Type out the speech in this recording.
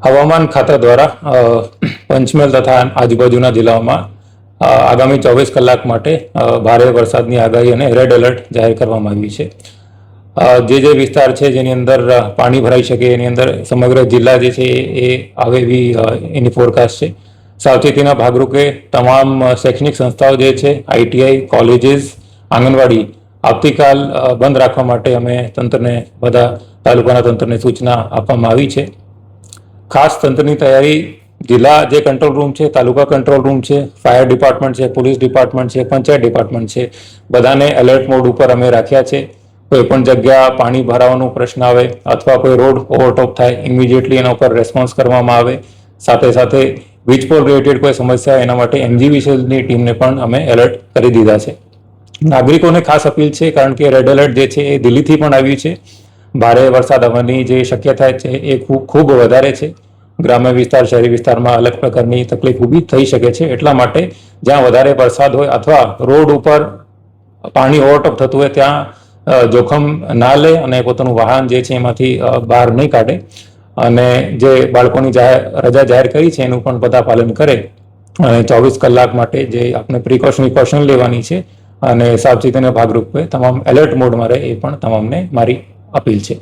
હવામાન ખાતા દ્વારા પંચમહાલ તથા આજુબાજુના જિલ્લાઓમાં આગામી 24 કલાક માટે ભારે વરસાદની આગાહી અને રેડ એલર્ટ જાહેર કરવામાં આવ્યું છે. જે વિસ્તાર છે જેની અંદર પાણી ભરાઈ શકે એની અંદર સમગ્ર જિલ્લા જે છે એ આવે એવી એની ફોરકાસ્ટ છે. સાવચેતીના ભાગરૂપે તમામ શૈક્ષણિક સંસ્થાઓ જે છે, આઈટીઆઈ, કોલેજીસ, આંગણવાડી આવતીકાલ બંધ રાખવા માટે અમે તંત્રને, બધા તાલુકાના તંત્રને સૂચના આપવામાં આવી છે. ખાસ તંત્રની તૈયારી જિલ્લા જે કંટ્રોલ રૂમ છે, તાલુકા કંટ્રોલ રૂમ છે, ફાયર ડિપાર્ટમેન્ટ છે, પોલીસ ડિપાર્ટમેન્ટ છે, પંચાયત ડિપાર્ટમેન્ટ છે, બધાને એલર્ટ મોડ ઉપર અમે રાખ્યા છે. કોઈ પણ જગ્યા પાણી ભરાવાનો પ્રશ્ન આવે અથવા કોઈ રોડ ઓવરટોપ થાય, ઇમિડિયેટલી એના ઉપર રેસ્પોન્સ કરવામાં આવે. સાથે સાથે વીજપોલ રિલેટેડ કોઈ સમસ્યા એના માટે એમજીવીસીએલની ટીમને પણ અમે એલર્ટ કરી દીધા છે. નાગરિકોને ખાસ અપીલ છે, કારણ કે રેડ એલર્ટ જે છે એ દિલ્હીથી પણ આવ્યું છે. ભારે વરસાદ આવવાની જે શક્યતા છે એ ખૂબ વધારે છે. ગ્રામ્ય વિસ્તાર, શહેરી વિસ્તારમાં અલગ પ્રકારની તકલીફ ઊભી થઈ શકે છે. એટલા માટે જ્યાં વધારે વરસાદ હોય અથવા રોડ ઉપર પાણી ઓવરટોપ થતું હોય ત્યાં જોખમ ના લે અને પોતાનું વાહન જે છે એમાંથી બહાર નહીં કાઢે. અને જે બાળકોની રજા જાહેર કરી છે એનું પણ બધા પાલન કરે અને 24 કલાક માટે જે આપણે પ્રિકોશન લેવાની છે અને સાવચેતીના ભાગરૂપે તમામ એલર્ટ મોડમાં રહે એ પણ તમામને મારી અપીલ છે.